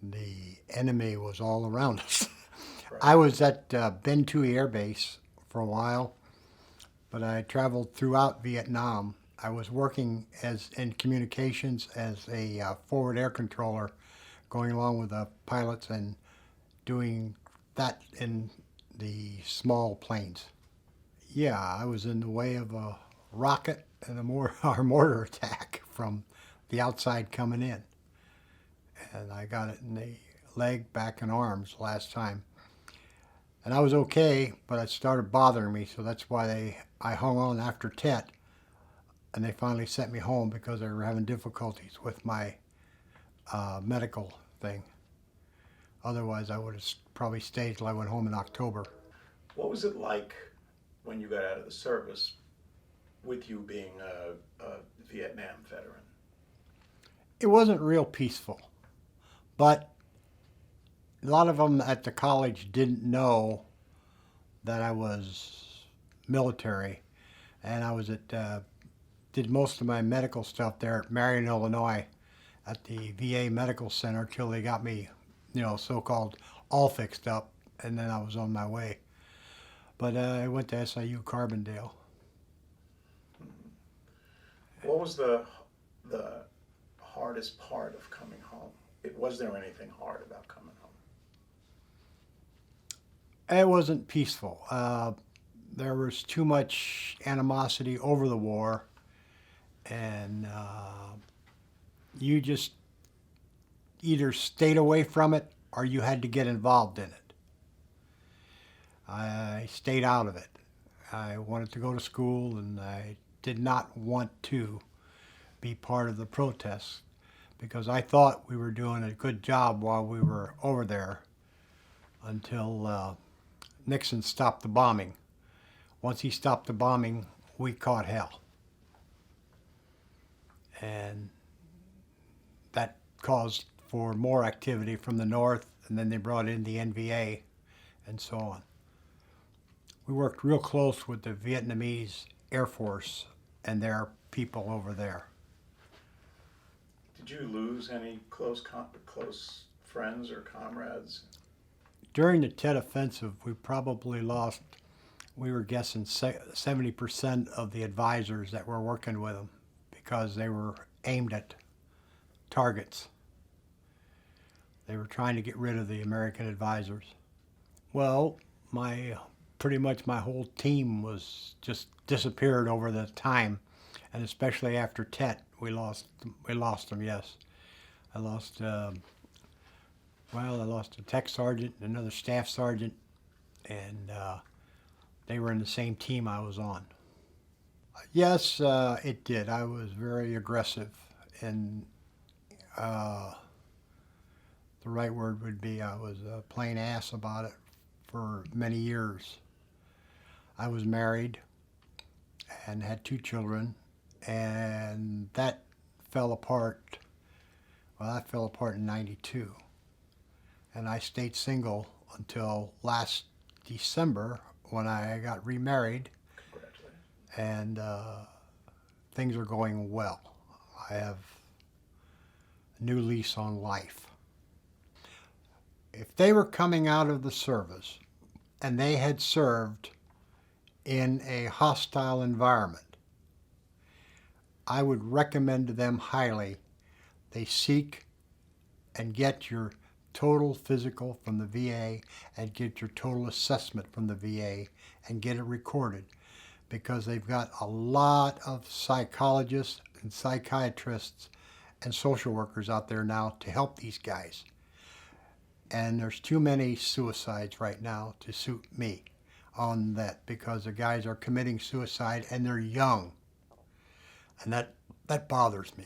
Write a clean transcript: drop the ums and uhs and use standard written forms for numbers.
the enemy was all around us. Right. I was at Ben Tui Air Base for a while, but I traveled throughout Vietnam. I was working as in communications as a forward air controller, going along with the pilots and doing that in the small planes. Yeah, I was in the way of a rocket and our mortar attack from the outside coming in, and I got it in the leg, back, and arms last time. And I was okay, but it started bothering me, so that's why I hung on after Tet, and they finally sent me home because they were having difficulties with my medical thing. Otherwise, I would have probably stayed till I went home in October. What was it like when you got out of the service with you being a Vietnam veteran? It wasn't real peaceful, but a lot of them at the college didn't know that I was military, and I was did most of my medical stuff there at Marion, Illinois, at the VA Medical Center till they got me, so-called all fixed up, and then I was on my way. But I went to SIU Carbondale. What was the hardest part of coming home? Was there anything hard about coming home? It wasn't peaceful. There was too much animosity over the war, and you just either stayed away from it or you had to get involved in it. I stayed out of it. I wanted to go to school, and I did not want to be part of the protests because I thought we were doing a good job while we were over there until Nixon stopped the bombing. Once he stopped the bombing, we caught hell. And that caused for more activity from the north, and then they brought in the NVA and so on. We worked real close with the Vietnamese Air Force and their people over there. Did you lose any close friends or comrades? During the Tet Offensive, we were guessing 70% of the advisors that were working with them because they were aimed at targets. They were trying to get rid of the American advisors. Well, pretty much my whole team was just disappeared over the time, and especially after Tet, we lost them. Yes, I lost a tech sergeant, another staff sergeant, and they were in the same team I was on. Yes, it did. I was very aggressive, and the right word would be I was a plain ass about it for many years. I was married and had 2 children, and that fell apart. Well, that fell apart in '92, and I stayed single until last December when I got remarried. Congratulations. And things are going well. I have a new lease on life. If they were coming out of the service and they had served in a hostile environment, I would recommend to them highly they seek and get your total physical from the VA and get your total assessment from the VA and get it recorded, because they've got a lot of psychologists and psychiatrists and social workers out there now to help these guys. And there's too many suicides right now to suit me on that, because the guys are committing suicide and they're young. And that bothers me.